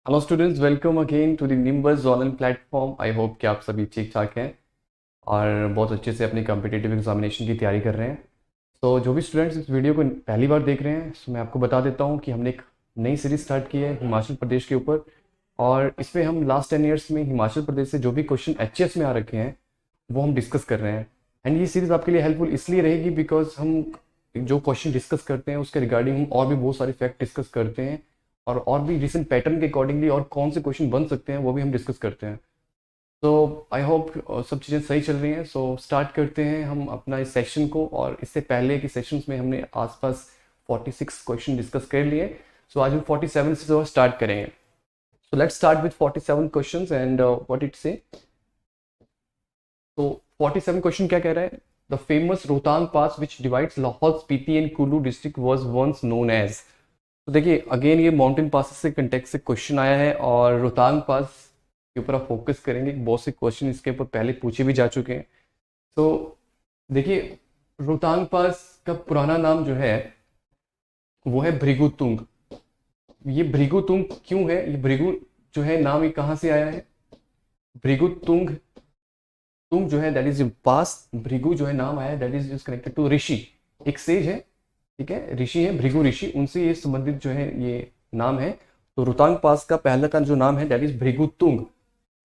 Hello students, welcome again to the Nimbus online platform. I hope कि आप सभी ठीक ठाक हैं और बहुत अच्छे से अपनी कॉम्पिटिटिव एग्जामिनेशन की तैयारी कर रहे हैं। तो जो भी स्टूडेंट्स इस वीडियो को पहली बार देख रहे हैं, तो मैं आपको बता देता हूं कि हमने एक नई सीरीज स्टार्ट की है हिमाचल प्रदेश के ऊपर। और इसमें हम लास्ट 10 ईयर्स में हिमाचल प्रदेश से जो भी क्वेश्चन एचएस में आ रखे हैं वो हम डिस्कस कर रहे हैं। एंड ये सीरीज़ आपके लिए हेल्पफुल इसलिए रहेगी बिकॉज हम जो क्वेश्चन डिस्कस करते हैं उसके रिगार्डिंग हम और भी बहुत सारे फैक्ट डिस्कस करते हैं और भी रिसेंट पैटर्न के अकॉर्डिंगली और कौन से क्वेश्चन बन सकते हैं वो भी हम डिस्कस करते हैं। तो आई होप सब चीज़ें सही चल रही हैं। सो स्टार्ट करते हैं हम अपना इस सेशन को। और इससे पहले के सेशंस में हमने आसपास 46 क्वेश्चन डिस्कस कर लिए। सो आज हम 47 से जो स्टार्ट करेंगे। So let's start with 47 questions and what it say. तो 47 क्वेश्चन क्या कह रहा है? The famous Rohtang pass which divides Lahaul Spiti and Kullu district was once known as. तो देखिए अगेन ये माउंटेन पास से कंटेक्ट से क्वेश्चन आया है और रोहतांग पास के ऊपर आप फोकस करेंगे। बहुत से क्वेश्चन इसके ऊपर पहले पूछे भी जा चुके हैं। तो देखिए रोहतांग पास का पुराना नाम जो है वो है भृगु तुंग। ये भृगु तुंग क्यों है? ये भृगु जो है नाम ये कहाँ से आया है? भृगु तुंग, तुंग जो है दैट इज पास, भृगु जो है नाम आया है दैट इज कनेक्टेड टू ऋषि। एक सेज है, ठीक है, ऋषि है, भृगु ऋषि, उनसे ये संबंधित जो है ये नाम है। तो रोहतांग पास का पहला का जो नाम है दैट इज भृगु तुंग।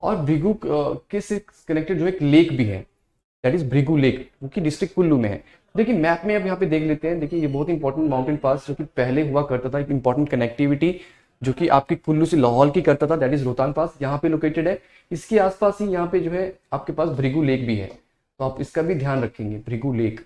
और भृगु के से कनेक्टेड जो एक लेक भी है दैट इज भृगु लेक, वो की डिस्ट्रिक्ट कुल्लू में है। देखिए मैप में अब यहाँ पे देख लेते हैं। देखिए ये बहुत इंपॉर्टेंट माउंटेन पास जो कि पहले हुआ करता था, एक इंपॉर्टेंट कनेक्टिविटी जो कि आपकी कुल्लू से लाहौल की करता था, दैट इज रोहतांग पास, यहाँ पे लोकेटेड है। इसके आसपास ही यहाँ पे जो है आपके पास भृगु लेक भी है, तो आप इसका भी ध्यान रखेंगे। भृगु लेक,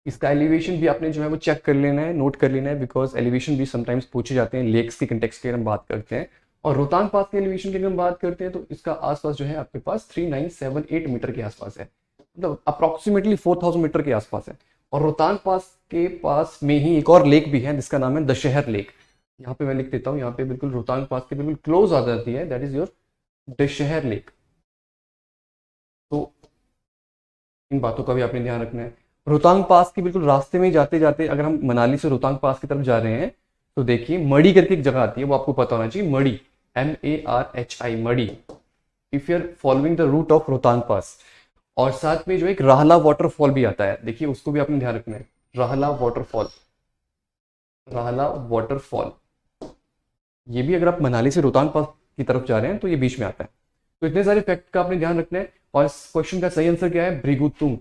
इसका एलिवेशन भी आपने जो है वो चेक कर लेना है, नोट कर लेना है, बिकॉज एलिवेशन भी समटाइम्स पूछे जाते हैं लेक्स के कंटेक्स्ट की हम बात करते हैं। और रोहतांग पास के एलिवेशन की हम बात करते हैं तो इसका आसपास जो है आपके पास 3978 मीटर के आसपास है, मतलब अप्रोक्सीमेटली 4000 मीटर के आसपास है। और रोहतांग पास के पास में ही एक और लेक भी है जिसका नाम है दशहर लेक। यहाँ पे मैं लिख देता हूँ, यहाँ पे बिल्कुल रोहतांग पास के बिल्कुल क्लोज आ जाती है, दैट इज योर दशहर लेक। तो इन बातों का भी आपने ध्यान रखना है। रोहतांग पास के बिल्कुल रास्ते में जाते जाते अगर हम मनाली से रोहतांग पास की तरफ जा रहे हैं तो देखिए मड़ी करके एक जगह आती है, वो आपको पता होना चाहिए, मड़ी, MARHI, मड़ी, if you are following the root of Rohtang पास। और साथ में जो एक राहला वाटरफॉल भी आता है, देखिए उसको भी आपने ध्यान रखना है। राहला वाटरफॉल, राहला वाटरफॉल, ये भी अगर आप मनाली से रोहतांग पास की तरफ जा रहे हैं तो ये बीच में आता है। तो इतने सारे फैक्ट का आपने ध्यान रखना है। और इस क्वेश्चन का सही आंसर क्या है? Bhrigu Tung,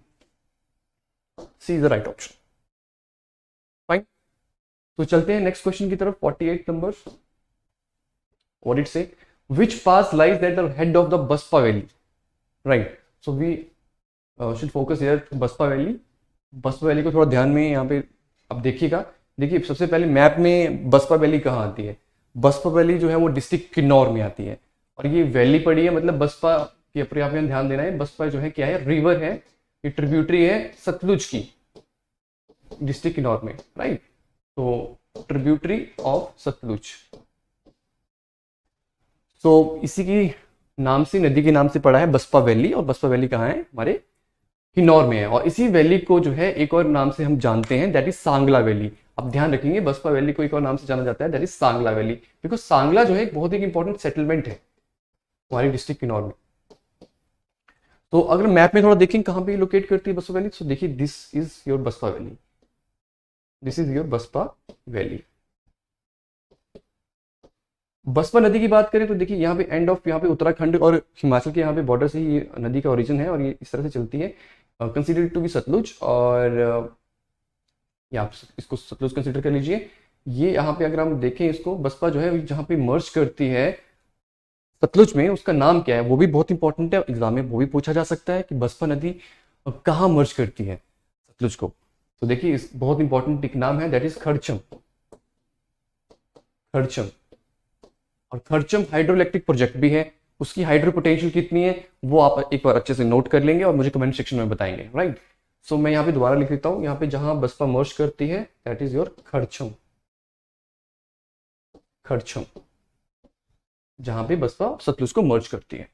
C is the right option. Fine, तो चलते हैं नेक्स्ट क्वेश्चन की तरफ। 48 नंबर, what it say, which pass lies at the head of the Baspa valley, right. So we should focus here Baspa valley. Baspa valley को थोड़ा ध्यान में यहाँ पे अब देखिएगा। देखिए सबसे पहले मैप में बसपा वैली कहाँ आती है? बसपा वैली जो है वो डिस्ट्रिक्ट किन्नौर में आती है। और ये वैली पड़ी है, मतलब बसपा के ऊपर यहाँ पे ध्यान देना है। बसपा जो है क्या है? रिवर है, ये ट्रिब्यूटरी है सतलुज की, डिस्ट्रिक्ट किन्नौर में, राइट। तो ट्रिब्यूटरी ऑफ सतलुज, तो इसी की नाम से, नदी के नाम से पड़ा है बसपा वैली। और बसपा वैली कहाँ है? हमारे किन्नौर में है। और इसी वैली को जो है एक और नाम से हम जानते हैं, दैट इज सांगला वैली। अब ध्यान रखेंगे बसपा वैली को एक और नाम से जाना जाता है, that is Sangla valley, because Sangla जो है एक बहुत ही इंपॉर्टेंट सेटलमेंट है हमारे डिस्ट्रिक्ट किन्नौर में। तो अगर मैप में थोड़ा देखें कहाँ पे लोकेट करती है बसपा वैली, तो देखिए this is your Baspa valley, this is your Baspa valley. Baspa नदी की बात करें तो देखिए यहाँ पे एंड ऑफ, यहाँ पे उत्तराखंड और हिमाचल के यहाँ पे बॉर्डर से ही ये नदी का ओरिजिन है और ये इस तरह से चलती है, कंसीडर टू बी सतलुज। और या आप इसको सतलुज कंसीडर कर लीजिए। ये यहाँ पे अगर हम देखें इसको, बसपा जो है जहाँ पे मर्ज करती है सतलुज में, उसका नाम क्या है? वो भी बहुत इंपॉर्टेंट है, एग्जाम में वो भी पूछा जा सकता है कि बसपा नदी कहाँ मर्ज करती है सतलुज को। तो देखिए इस बहुत इंपॉर्टेंट एक नाम है, दैट इज खरचम, खरचम। और खरचम हाइड्रोइलेक्ट्रिक प्रोजेक्ट भी है, उसकी हाइड्रो पोटेंशियल कितनी है वो आप एक बार अच्छे से नोट कर लेंगे और मुझे कमेंट सेक्शन में बताएंगे, राइट। सो मैं यहाँ पे दोबारा लिख देता हूँ, यहाँ पे जहां बसपा मर्ज करती है दैट इज योर खरचम, खरचम, जहां पे बसपा सतलुज को मर्ज करती है,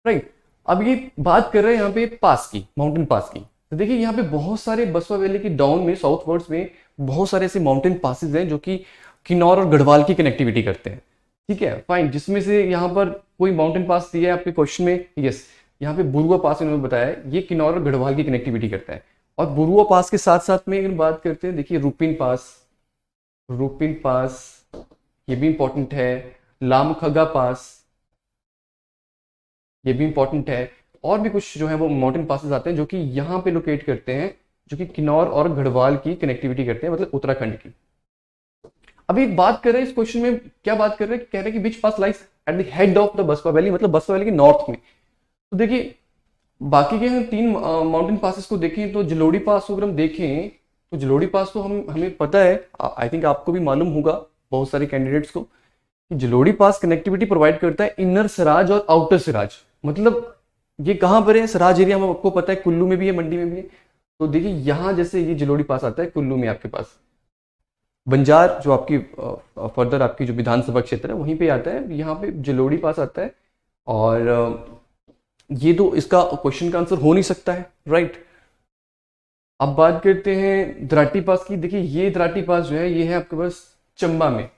राइट। अब ये बात कर रहे हैं यहाँ पे पास की, माउंटेन पास की। तो देखिए यहाँ पे बहुत सारे बसपा वैली की डाउन में, साउथ वर्ड्स में बहुत सारे ऐसे माउंटेन पासेज हैं जो कि किन्नौर और गढ़वाल की कनेक्टिविटी करते हैं। ठीक है फाइन, जिसमें से यहाँ पर कोई माउंटेन पास दिया है आपके क्वेश्चन में, यस, यहाँ पे बुरुआ पास इन्होंने बताया है, ये किन्नौर और गढ़वाल की कनेक्टिविटी करता है। और बुरुआ पास के साथ साथ में अगर बात करते हैं, देखिए रूपिन पास, रूपिन पास ये भी इंपॉर्टेंट है, लामखगा पास ये भी इंपॉर्टेंट है, और भी कुछ जो है वो माउंटेन पासेस आते हैं जो कि यहाँ पे लोकेट करते हैं, जो कि किन्नौर और गढ़वाल की कनेक्टिविटी करते हैं, मतलब उत्तराखंड की। अभी एक बात कर रहे हैं इस क्वेश्चन में, क्या बात कर रहे हैं, कह रहे हैं कि which pass lies at the head of the Baspa valley, मतलब बसपा वैली के नॉर्थ में। तो देखिए बाकी के हम 3 माउंटेन पासेस को देखें तो जलोड़ी पास को अगर हम देखें तो जलोड़ी पास तो हमें पता है, आई थिंक आपको भी मालूम होगा बहुत सारे कैंडिडेट्स को, कि जलोड़ी पास कनेक्टिविटी प्रोवाइड करता है इनर सिराज और आउटर सिराज। मतलब ये कहाँ पर है, सिराज एरिया में आपको पता है कुल्लू में भी है, मंडी में भी है। तो देखिए यहाँ जैसे ये जलोड़ी पास आता है कुल्लू में, आपके पास बंजार जो आपकी फर्दर आपकी जो विधानसभा क्षेत्र है वहीं पे आता है, यहाँ पे जलोड़ी पास आता है। और ये तो इसका क्वेश्चन का आंसर हो नहीं सकता है, राइट। अब बात करते हैं द्राटी पास की। देखिए ये द्राटी पास जो है ये है आपके पास चंबा में,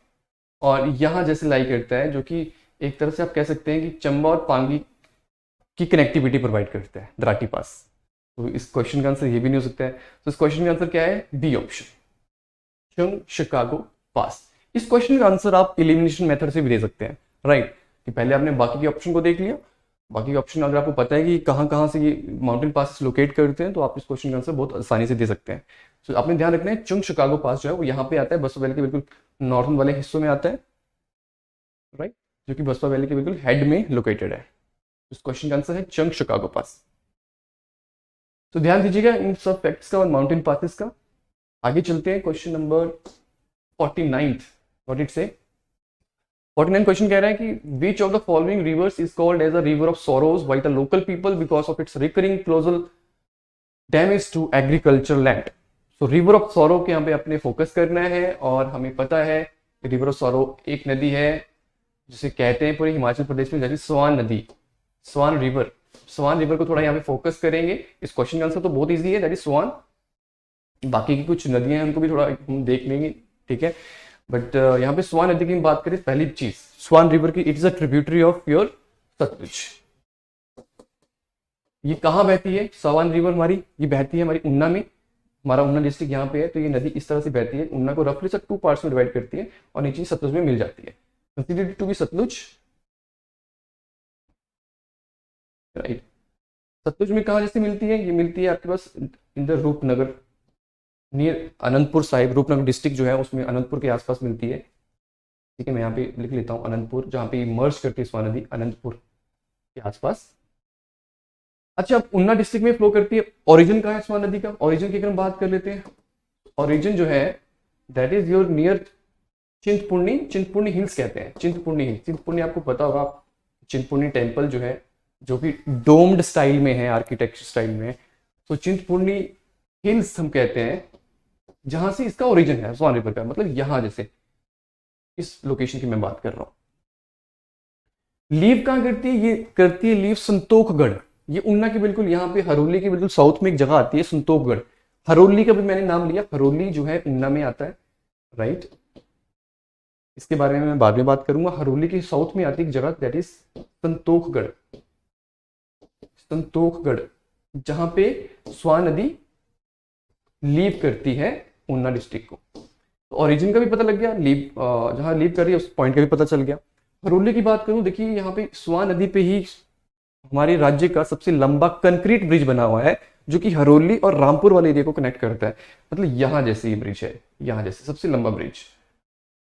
और यहाँ जैसे लाई करता है, जो कि एक तरह से आप कह सकते हैं कि चंबा और पांगी की कनेक्टिविटी प्रोवाइड करता है द्राटी पास। तो इस क्वेश्चन का आंसर ये भी नहीं हो सकता है। तो इस क्वेश्चन का आंसर क्या है, बी ऑप्शन, चंग शिकागो पास। इस क्वेश्चन का आंसर आप एलिमिनेशन मेथड से भी दे सकते हैं, राइट, कि पहले आपने बाकी के ऑप्शन को देख लिया, बाकी के ऑप्शन अगर आपको पता है कि कहाँ कहाँ से ये माउंटेन पास लोकेट करते हैं तो आप इस क्वेश्चन का आंसर बहुत आसानी से दे सकते हैं। तो आपने ध्यान रखना है चंग शिकागो पास जो है वो यहाँ पे आता है, बसपा वैली के बिल्कुल नॉर्थन वाले हिस्सों में आता है, राइट, जो कि बसपा वैली के बिल्कुल हेड में लोकेटेड है। इस क्वेश्चन का आंसर है चंग शिकागो पास। तो ध्यान दीजिएगा इन सब फैक्ट्स का और माउंटेन पासेस का। आगे चलते हैं क्वेश्चन नंबर 49। व्हाट इट से 49 क्वेश्चन कह रहा है कि which of the following rivers is called as a river of sorrows by the local people because of its recurring colossal damage to agriculture land. So river of sorrow के यहाँ पे अपने focus करना है, और हमें पता है रिवर ऑफ सॉरो एक नदी है जिसे कहते हैं पूरे हिमाचल प्रदेश में, जैसे स्वान नदी, स्वान रिवर। स्वान रिवर को थोड़ा यहाँ पे फोकस करेंगे। इस क्वेश्चन का आंसर तो बहुत इजी है, दैट इज स्वान। बाकी की कुछ नदियां हैं उनको भी थोड़ा हम देख लेंगे, ठीक है। बट यहाँ पे स्वान नदी की बात करें, पहली चीज स्वान रिवर की, it is a tributary of your Sutlej. ये कहाँ बहती है स्वान रिवर हमारी, ये बहती है हमारी ऊना में, हमारा ऊना डिस्ट्रिक्ट यहाँ पे है। तो ये नदी इस तरह से बहती है, ऊना को रफली से 2 पार्ट्स में डिवाइड करती है और नीचे सतलुज में मिल जाती है, considered to be Sutlej, right. Sutlej में कहाँ जैसे मिलती है, ये मिलती है आपके पास in the Rupnagar near Anantpur Sahib, Rupnagar district जो है उसमें अनंतपुर के आसपास मिलती है, ठीक है। मैं यहाँ पे लिख लेता हूँ अनंतपुर, जहाँ पे मर्ज करती है स्वान नदी, अनंतपुर के आसपास। अच्छा, अब ऊना डिस्ट्रिक्ट में फ्लो करती है। ओरिजिन कहाँ है स्वान नदी का, ओरिजिन की अगर हम बात कर लेते हैं, ओरिजिन जो है that is your near Chintpurni, Chintpurni hills कहते हैं, चिंतपूर्णी हिल्स। चिंतपूर्णी आपको पता होगा, चिंतपूर्णी टेम्पल जो है जो कि डोम्ड स्टाइल में है, आर्किटेक्चर स्टाइल में। तो चिंतपूर्णी हिल्स हम कहते हैं जहां से इसका ओरिजिन है स्वान रिवर का, मतलब यहां जैसे इस लोकेशन की मैं बात कर रहा हूं। लीव कहां करती है, ये करती है लीव संतोखगढ़। ये ऊना के बिल्कुल यहाँ पे हरोली के बिल्कुल साउथ में एक जगह आती है संतोखगढ़। हरोली का भी मैंने नाम लिया, हरोली जो है ऊना में आता है, राइट। इसके बारे में मैं बाद में बात करूंगा। हरोली के साउथ में आती है एक जगह दैट इज संतोखगढ़, संतोखगढ़, जहां पे स्वान नदी लीव करती है ऊना डिस्ट्रिक्ट को। तो ओरिजिन का भी पता लग गया, लीव जहां लीव कर रही है उस पॉइंट का भी पता चल गया। हरोली की बात करूं, देखिए यहाँ पे स्वान नदी पे ही हमारे राज्य का सबसे लंबा कंक्रीट ब्रिज बना हुआ है, जो कि हरोली और रामपुर वाले एरिया को कनेक्ट करता है। मतलब यहाँ जैसे ये ब्रिज है, यहाँ जैसे सबसे लंबा ब्रिज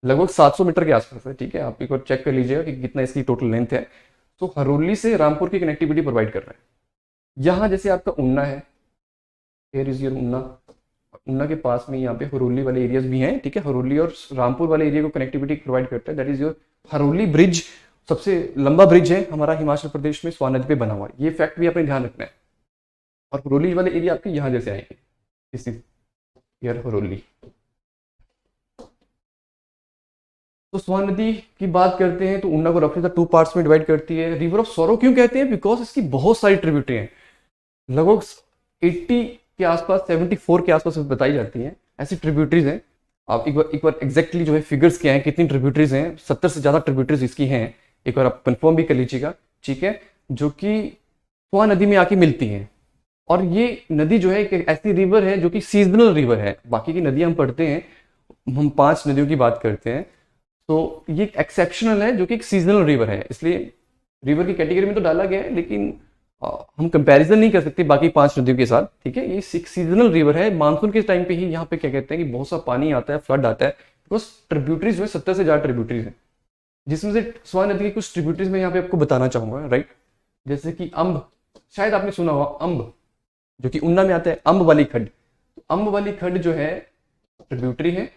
लगभग 700 मीटर के आसपास है, ठीक है। आप एक बार चेक कर लीजिएगा कि कितना इसकी टोटल लेंथ है। तो हरोली से रामपुर की कनेक्टिविटी प्रोवाइड कर रहा है। यहाँ जैसे आपका ऊना है, here is your Una, Una के पास में यहाँ पे हरोली वाले एरियाज भी हैं, ठीक है। हरोली और रामपुर वाले एरिया को कनेक्टिविटी प्रोवाइड करता है, that is your Haroli bridge. सबसे लंबा ब्रिज है हमारा हिमाचल प्रदेश में, स्वान नदी पे बना हुआ है। ये फैक्ट भी आपने ध्यान रखना है। और हरोली वाले एरिया आपके यहाँ जैसे आएंगे, दिस इज योर हरोली। तो स्वान नदी की बात करते हैं तो ऊना को रफली 2 पार्ट्स में डिवाइड करती है। रिवर ऑफ सॉरो क्यों कहते हैं, बिकॉज इसकी बहुत सारी ट्रिब्यूटरी हैं, लगभग 80 के आसपास, 74 के आसपास बताई जाती हैं ऐसी ट्रिब्यूटरीज हैं। आप एक बार एग्जैक्टली जो है फिगर्स क्या हैं, कितनी ट्रिब्यूटरीज हैं, 70 से ज़्यादा ट्रिब्यूटरीज इसकी हैं, एक बार आप कंफर्म भी कर लीजिएगा, ठीक है, जो कि स्वा नदी में आके मिलती हैं। और ये नदी जो है एक ऐसी रिवर है जो कि सीजनल रिवर है। बाकी की नदियां हम पढ़ते हैं, हम 5 नदियों की बात करते हैं, तो ये एक एक्सेप्शनल है जो कि एक सीजनल रिवर है, इसलिए रिवर की कैटेगरी में तो डाला गया है, लेकिन हम कंपैरिजन नहीं कर सकते बाकी 5 नदियों के साथ, ठीक है। ये एक सीजनल रिवर है, मानसून के टाइम पे ही यहाँ पे क्या कहते हैं कि बहुत सा पानी आता है, फ्लड आता है, बिकॉज ट्रिब्यूटरीज जो है 70 से ज़्यादा ट्रिब्यूटरीज हैं, जिसमें से स्वा नदी की कुछ ट्रिब्यूटरीज में यहाँ पे आपको बताना चाहूंगा, राइट। जैसे कि अम्ब, शायद आपने सुना होगा अम्ब, जो कि उन्ना में आता है, अम्ब वाली खड्ड। तो अम्ब वाली खड्ड जो है ट्रिब्यूटरी है।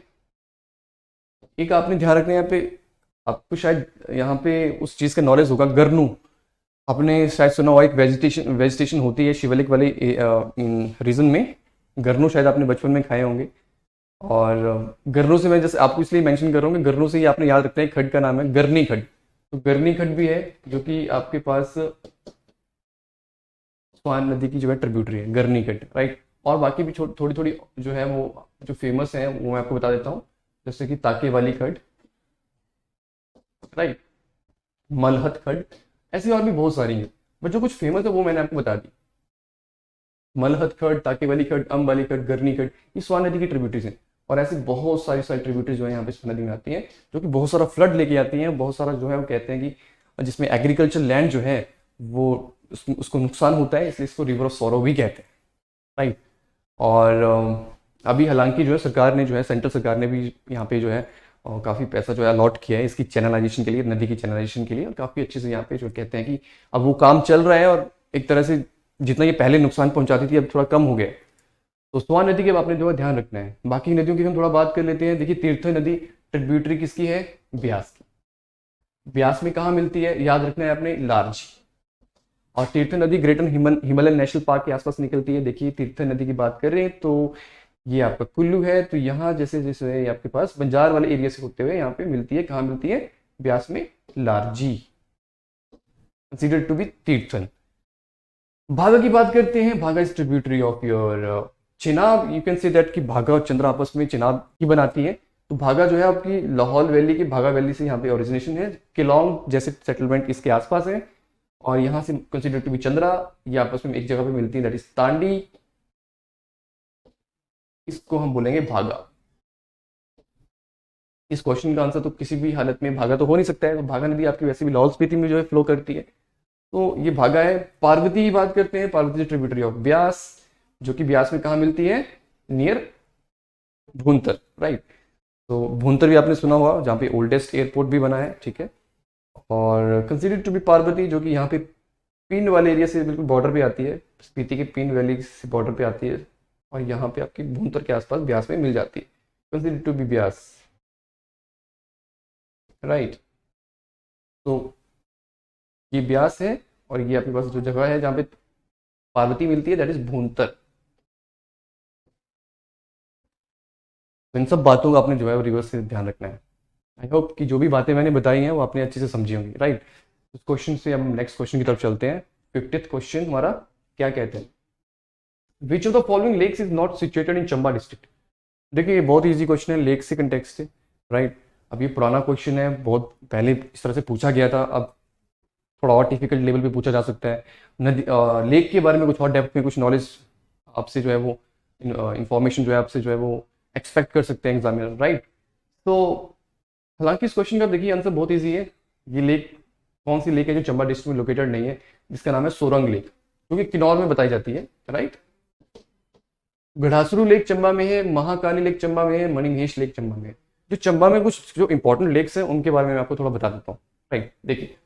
एक आपने ध्यान रखना है यहाँ पे, आपको शायद यहाँ पे उस चीज का नॉलेज होगा, गरनू, आपने शायद सुना होगा, एक वेजिटेशन होती है शिवालिक वाले रीजन में, गरनू शायद आपने बचपन में खाए होंगे। और गरनू से मैं जैसे आपको इसलिए मेंशन कर रहा हूँ कि गरनू से ही आपने याद रखना है, खड्ड का नाम है गरनी खड्ड। तो गरनी खड्ड भी है जो कि आपके पास स्वान नदी की जो है ट्रिब्यूटरी है, गरनी खड्ड, राइट। और बाकी भी थोड़ी थोड़ी जो है वो जो फेमस है वो मैं आपको बता देता हूँ, जैसे कि ताके वाली खड्ड, राइट, मलहत खड्ड, ऐसी और भी बहुत सारी हैं, बट जो कुछ फेमस है वो मैंने आपको बता दी। मलहत खड्ड, ताके वाली खड्ड, अम्ब वाली खड्ड, गरनी खड्ड, ये स्वान नदी की ट्रिब्यूटरीज हैं। और ऐसी बहुत सारी ट्रिब्यूटरीज जो है यहाँ पे स्वान नदी में आती हैं, जो कि बहुत सारा फ्लड लेके आती हैं, बहुत सारा जो है वो कहते हैं कि जिसमें एग्रीकल्चर लैंड जो है वो उसको नुकसान होता है, इसलिए इसको रिवर ऑफ सौरव भी कहते हैं, राइट। और अभी हालांकि जो है सरकार ने जो है, सेंट्रल सरकार ने भी यहाँ पे जो है काफ़ी पैसा जो है अलॉट किया है इसकी चैनलाइजेशन के लिए, नदी की चैनलाइजेशन के लिए, और काफ़ी अच्छे से यहाँ पे जो कहते हैं कि अब वो काम चल रहा है, और एक तरह से जितना ये पहले नुकसान पहुंचाती थी अब थोड़ा कम हो गया। तो स्वान नदी के आपने जो है ध्यान रखना है। बाकी नदियों की हम थोड़ा बात कर लेते हैं। देखिए तीर्थ नदी ट्रिब्यूटरी किसकी है, ब्यास की। ब्यास में कहाँ मिलती है, याद रखना है आपने, लारजी। और तीर्थ नदी ग्रेटर हिमालयन नेशनल पार्क के आसपास निकलती है। देखिए तीर्थ नदी की बात करें तो ये आपका कुल्लू है, तो यहाँ जैसे जैसे आपके पास बंजार वाले एरिया से होते हुए यहाँ पे मिलती है, कहाँ मिलती है, ब्यास में, Larji, considered to be Tirthan. Bhaga की बात करते हैं। Bhaga is tributary of your Chenab. You can say that कि भागा और चंद्रा आपस में चिनाब की बनाती है। तो भागा जो है आपकी लाहौल वैली की भागा वैली से यहाँ पे ओरिजिनेशन है। किलोंग जैसे सेटलमेंट इसके आसपास है, और यहाँ से कंसीडर टू बी चंद्रा, ये आपस में एक जगह पे मिलती है, दैट इज तांडी, इसको हम बोलेंगे भागा। इस क्वेश्चन का आंसर तो किसी भी हालत में भागा तो हो नहीं सकता है, तो भागा नदी आपकी वैसे भी लाहौल स्पीति में जो है फ्लो करती है, तो ये भागा है। पार्वती की बात करते हैं। पार्वती ट्रिब्यूटरी ऑफ ब्यास, जो कि ब्यास में कहाँ मिलती है, नियर भूंतर, राइट। तो भूंतर भी आपने सुना होगा, जहाँ पे ओल्डेस्ट एयरपोर्ट भी बना है, ठीक है। और कंसीडर्ड टू बी पार्वती, जो कि यहाँ पे पिंड वाले एरिया से बिल्कुल बॉर्डर पे आती है, स्पीति के पिंड वैली से बॉर्डर पे आती है, और यहाँ पे आपकी भूंतर के आसपास ब्यास में मिल जाती है, considered to be Beas, right. तो ये ब्यास है, और ये आपके पास जो जगह है जहाँ पे पार्वती मिलती है, दैट इज भूंतर। तो इन सब बातों का आपने जो है वो रिवर्स से ध्यान रखना है। आई होप कि जो भी बातें मैंने बताई हैं वो आपने अच्छे से समझी होंगी, राइट। इस क्वेश्चन से हम नेक्स्ट क्वेश्चन की तरफ चलते हैं। 50th क्वेश्चन हमारा क्या कहते हैं, which of the following lakes is not situated in Chamba district. देखिए ये बहुत ईजी क्वेश्चन है, लेक से कंटेक्स्ट से, राइट। अब ये पुराना क्वेश्चन है, बहुत पहले इस तरह से पूछा गया था, अब थोड़ा और डिफिकल्ट लेवल पे पूछा जा सकता है। नदी लेक के बारे में कुछ और डेप्थ में कुछ नॉलेज आपसे जो है वो इंफॉर्मेशन जो है आपसे जो है वो एक्सपेक्ट कर सकते हैं एग्जामिनर, राइट। तो हालांकि इस क्वेश्चन का देखिए आंसर बहुत ईजी है। ये लेक कौन सी लेक है जो चंबा डिस्ट्रिक्ट में लोकेटेड नहीं है, जिसका नाम है सोरंग लेक, जो कि किन्नौर में बताई जाती है, राइट। गढ़ासरू लेक चंबा में है, महाकाली लेक चंबा में है, मणिमहेश लेक चंबा में है। जो चंबा में कुछ जो इंपॉर्टेंट लेक्स हैं उनके बारे में मैं आपको थोड़ा बता देता हूँ, राइट। देखिए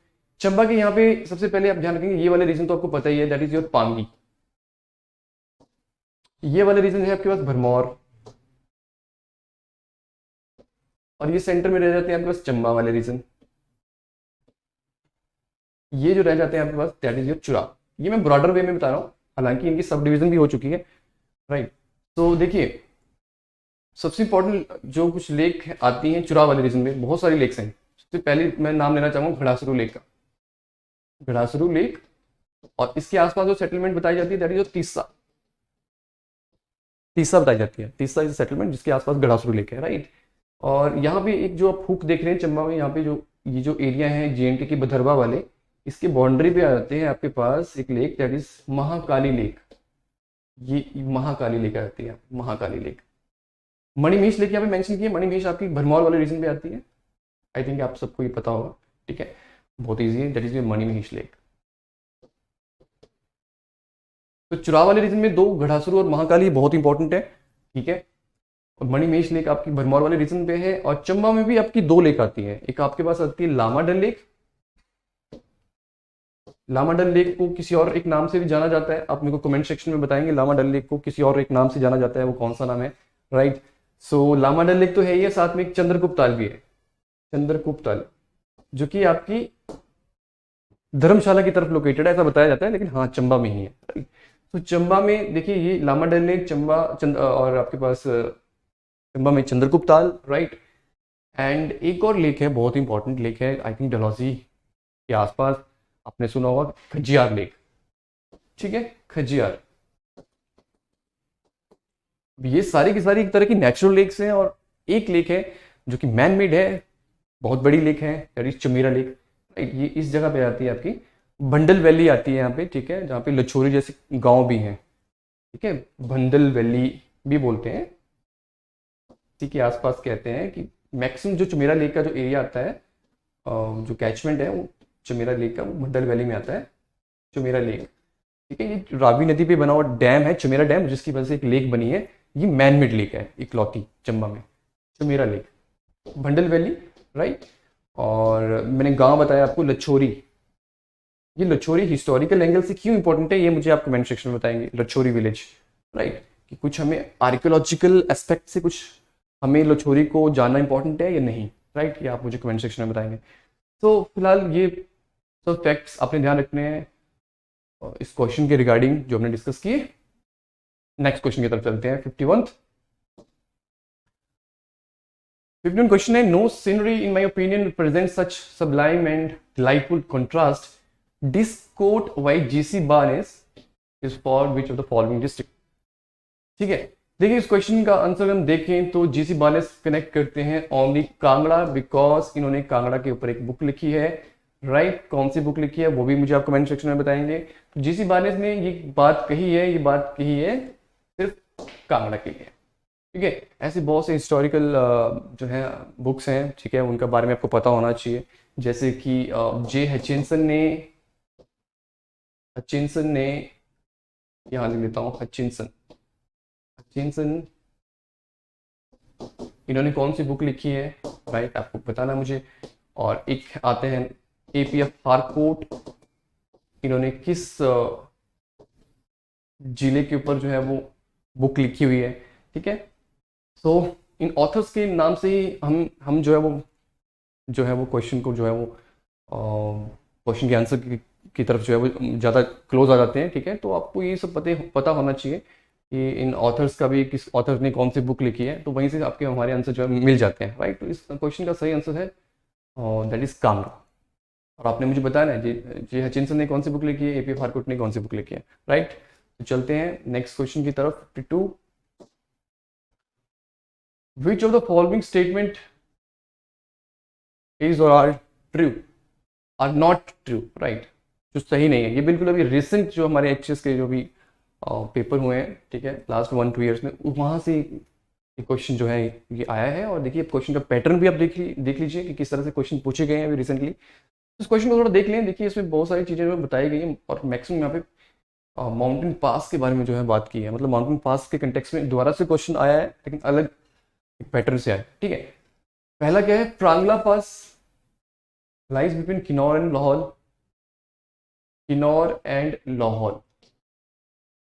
चंबा के यहाँ पे सबसे पहले आप ध्यान रखेंगे, ये वाले रीजन तो आपको पता ही है, दैट इज योर पांगी। ये वाले रीजन है आपके पास भरमौर, और ये सेंटर में रह जाते हैं आपके पास चंबा वाले रीजन। ये जो रह जाते हैं आपके पास, दैट इज योर चुरा। ये मैं ब्रॉडर वे में बता रहा हूँ, हालांकि इनकी सब डिवीजन भी हो चुकी है, राइट। तो देखिए सबसे इंपॉर्टेंट जो कुछ लेक आती हैं चुरा वाले रीजन में, बहुत सारी लेक्स हैं। सबसे पहले मैं नाम लेना चाहूंगा घड़ासरू लेक का, घड़ासरू लेक। और इसके आसपास जो सेटलमेंट बताई जाती है दैट इज योर तीसा। तीसरा बताई जाती है, तीसरा इज सेटलमेंट जिसके आसपास गढ़ासुर लेक है, राइट। और यहाँ पे एक जो आप हुक देख रहे हैं चंबा में, यहाँ पे जो ये जो एरिया है JNK के भदरवा वाले, इसके बाउंड्री पे आ जाते हैं आपके पास एक lake that is Mahakali lake. ये महाकाली लेक आ जाती है, महाकाली लेक। मणिमहेश लेक यहाँ पे मेंशन की है, मणिमहेश आपकी भरमौर वाले रीजन पे आती है, आई थिंक आप सबको ये पता होगा, ठीक है, बहुत ईजी है, दैट इज मणिमहेश लेक। तो चुराव वाले रीजन में दो, घड़ासुर और महाकाली बहुत इंपॉर्टेंट है, ठीक है। और मणिमहेश लेक आपकी भरमौर वाले रीजन पे है। और चंबा में भी आपकी दो लेक आती है, एक आपके पास आती है लामाडल लेक। लामाडल लेक को किसी और एक नाम से भी जाना जाता है, आप मेरे को कमेंट सेक्शन में बताएंगे लामाडल लेक को किसी और एक नाम से जाना जाता है, वो कौन सा नाम है, राइट। सो लामाडल लेक तो है ही है, साथ में एक चंद्रकूप ताल भी है, चंद्रकूप ताल, जो कि आपकी धर्मशाला की तरफ लोकेटेड है ऐसा बताया जाता है, लेकिन हाँ चंबा में ही है, राइट। तो चंबा में देखिए ये लामाडल लेक, और आपके पास चंबा में चंद्रकूप ताल, राइट। एंड एक और लेक है, बहुत इंपॉर्टेंट लेक है, आई थिंक डलहौजी के आसपास, आपने सुना होगा, खजियार लेक, ठीक है, खजियार। ये सारी की सारी एक तरह की नेचुरल लेक्स हैं, और एक लेक है जो कि मैन मेड है, बहुत बड़ी लेक है, that is Chamera lake, right. ये इस जगह पे आती है आपकी, भंडल वैली आती है यहाँ पे, ठीक है, जहाँ पे लछोरी जैसे गांव भी हैं, ठीक है, भंडल वैली भी बोलते हैं, इसी के आसपास कहते हैं कि मैक्सिमम जो चमेरा लेक का जो एरिया आता है, जो कैचमेंट है वो चमेरा लेक का, वो भंडल वैली में आता है, चमेरा लेक, ठीक है। ये रावी नदी पे बना हुआ डैम है चमेरा डैम, जिसकी वजह से एक लेक बनी है, ये मैन मेड लेक है इकलौती चंबा में, चमेरा लेक, भंडल वैली, राइट। और मैंने गांव बताया आपको लछोरी, ये लछोरी हिस्टोरिकल एंगल से क्यों इंपॉर्टेंट है ये मुझे आप कमेंट सेक्शन में बताएंगे, लछोरी विलेज, राइट, कि कुछ हमें आर्कियोलॉजिकल एस्पेक्ट से कुछ हमें लछोरी को जानना इंपॉर्टेंट है या नहीं, राइट, ये आप मुझे कमेंट सेक्शन में बताएंगे। तो फिलहाल ये सब फैक्ट्स आपने ध्यान रखने हैं इस क्वेश्चन के रिगार्डिंग जो हमने डिस्कस किए। नेक्स्ट क्वेश्चन की तरफ चलते हैं, 51th क्वेश्चन है, no scenery in my opinion present such sublime and delightful contrast डिस्कोट by G C Barnes is for which of the following district, ठीक है। देखिए इस क्वेश्चन का आंसर हम देखें तो जीसी बार्नेस कनेक्ट करते हैं ओनली कांगड़ा, बिकॉज इन्होंने कांगड़ा के ऊपर एक बुक लिखी है, राइट। कौन सी बुक लिखी है वो भी मुझे आप कमेंट सेक्शन में बताएंगे। तो जीसी बार्नेस ने ये बात कही है, ये बात कही है सिर्फ कांगड़ा के लिए, ठीक है। ऐसे बहुत से हिस्टोरिकल जो है बुक्स हैं, ठीक है, उनका बारे में आपको पता होना चाहिए, जैसे कि जे हचिंसन ने यहाँ लिख लेता हूँ, हचिंसन इन्होंने कौन सी बुक लिखी है, राइट, आपको बताना मुझे। और एक आते हैं APF हारकोट, इन्होंने किस जिले के ऊपर जो है वो बुक लिखी हुई है, ठीक है। सो इन ऑथर्स के नाम से ही हम जो है वो क्वेश्चन को जो है वो क्वेश्चन के आंसर की तरफ जो है वो ज़्यादा क्लोज आ जाते हैं, ठीक है। तो आपको ये सब पता होना चाहिए कि इन ऑथर्स का भी किस ऑथर ने कौन सी बुक लिखी है, तो वहीं से आपके हमारे आंसर जो है मिल जाते हैं, राइट। तो इस क्वेश्चन का सही आंसर है दैट इज कांगड़ा। और आपने मुझे बताया ना जे हचिंसन ने कौन सी बुक लिखी है, APF हारकोट ने कौन सी बुक लिखी है, राइट। तो चलते हैं नेक्स्ट क्वेश्चन की तरफ, 52 विच of the following statement is और आर नॉट ट्रू, राइट, जो सही नहीं है। ये बिल्कुल अभी रिसेंट जो हमारे HS के जो भी पेपर हुए हैं, ठीक है, लास्ट 1-2 ईयर्स में, वहां से ये क्वेश्चन जो है ये आया है। और देखिए क्वेश्चन का पैटर्न भी आप देख लीजिए कि किस तरह से क्वेश्चन पूछे गए हैं अभी रिसेंटली। इस क्वेश्चन को थोड़ा देख लें, देखिए इसमें बहुत सारी चीजें बताई गई हैं, और मैक्सिमम यहाँ पे माउंटेन पास के बारे में जो है बात की है, मतलब माउंटेन पास के कंटेक्स्ट में दोबारा से क्वेश्चन आया है, लेकिन अलग पैटर्न से आया, ठीक है। पहला क्या है, Prangla pass lies between Kinnaur and Lahaul.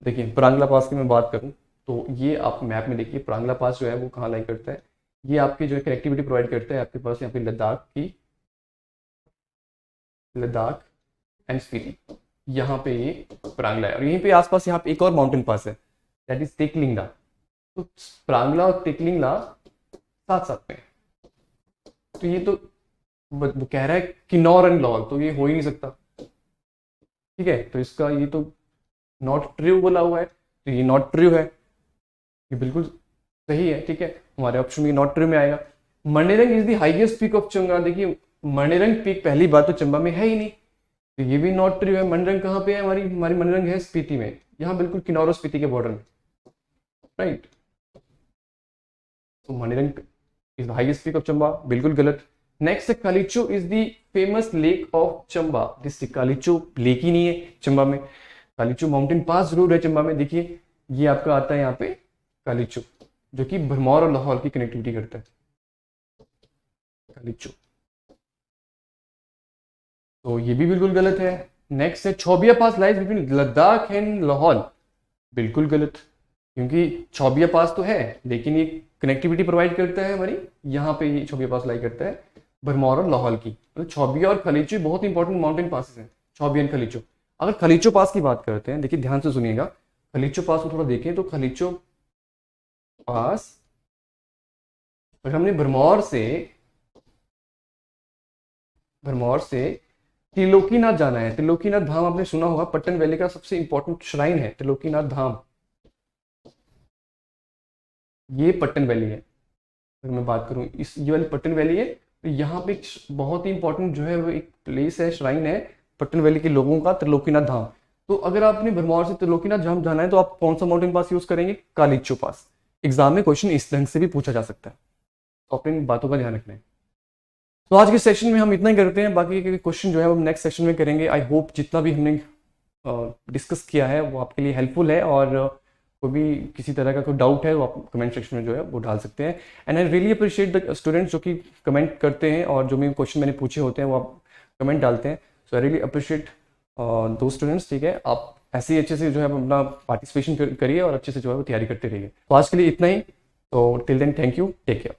देखिए प्रांगला पास की मैं बात करूं तो ये आप मैप में देखिए, प्रांगला पास जो है वो कहाँ लाई करता है, ये आपकी जो है कनेक्टिविटी प्रोवाइड करता है आपके पास यहाँ पे लद्दाख एंड स्पीति, यहाँ पे ये प्रांगला है। और यहीं पे आसपास यहाँ पे एक और माउंटेन पास है, दैट इज टेकलिंगला। तो प्रांगला और टेकलिंगला साथ साथ में, तो ये तो वो कह रहा है किन्नौर एंड लाहौल, तो ये हो ही नहीं सकता, ठीक है। तो इसका ये तो नॉट ट्रू बोला हुआ है, तो ये नॉट ट्रू है। ये बिल्कुल सही है, ठीक है, हमारे ऑप्शन में नॉट ट्रू में आएगा। Manirang is the highest peak of Chamba. देखिए मणिरंग पीक पहली बात तो चंबा में है ही नहीं, तो ये भी नॉट ट्रू है। मणिरंग कहाँ पे है? हमारी हमारी मणिरंग है स्पीति में, यहाँ बिल्कुल किन्नौर और स्पीति के बॉर्डर में, राइट। तो Manirang is the highest peak of Chamba, बिल्कुल गलत। नेक्स्ट है Kalicho is the famous lake of Chamba. District Kalicho lake ही नहीं है चंबा में, कालीचो माउंटेन पास जरूर है चंबा में। देखिए ये आपका आता है यहाँ पे कालीचो, जो कि भरमौर और लाहौल की कनेक्टिविटी करता है, कालीचो। तो ये भी बिल्कुल गलत है। नेक्स्ट है Chobia pass lies between Ladakh and Lahaul. बिल्कुल गलत, क्योंकि छोबिया पास तो है लेकिन ये कनेक्टिविटी प्रोवाइड करता है हमारी, यहाँ पे ये छोबिया पास लाई करता है भरमौर और लाहौल की। मतलब छोबिया और खलीचो बहुत इंपॉर्टेंट माउंटेन पासेस हैं, छोबिया एंड खलीचो। अगर खलीचो पास की बात करते हैं, देखिए ध्यान से सुनिएगा, खलीचो पास को थोड़ा देखें तो खलीचो पास, अगर हमने भरमौर से त्रिलोकीनाथ जाना है, त्रिलोकीनाथ धाम आपने सुना होगा, पट्टन वैली का सबसे इंपॉर्टेंट श्राइन है त्रिलोकीनाथ धाम, ये पट्टन वैली है। अगर मैं बात करूं इस ये वाली पट्टन वैली है, तो यहाँ पे एक बहुत ही इंपॉर्टेंट जो है वो एक प्लेस है, श्राइन है पट्टन वैली के लोगों का, त्रिलोकीनाथ धाम। तो अगर आपने भरमौर से त्रिलोकीनाथ धाम जाना है तो आप कौन सा माउंटेन पास यूज करेंगे? कालीचो पास। एग्जाम में क्वेश्चन इस ढंग से भी पूछा जा सकता है, तो अपनी बातों का ध्यान रखना है। तो आज के सेशन में हम इतना ही करते हैं, बाकी के क्वेश्चन जो है हम नेक्स्ट सेशन में करेंगे। आई होप जितना भी हमने डिस्कस किया है वो आपके लिए हेल्पफुल है, और कोई भी किसी तरह का कोई डाउट है वो आप कमेंट सेक्शन में जो है वो डाल सकते हैं। And I really appreciate the students जो कि कमेंट करते हैं और जो भी क्वेश्चन मैंने पूछे होते हैं वो आप कमेंट डालते हैं। सो आई रियली अप्रिशिएट दो स्टूडेंट्स, ठीक है। आप ऐसे ही अच्छे से जो है अपना पार्टिसिपेशन करिए और अच्छे से जो है वो तैयारी करते रहिए। तो आज के लिए इतना ही, तो till then thank you, take care.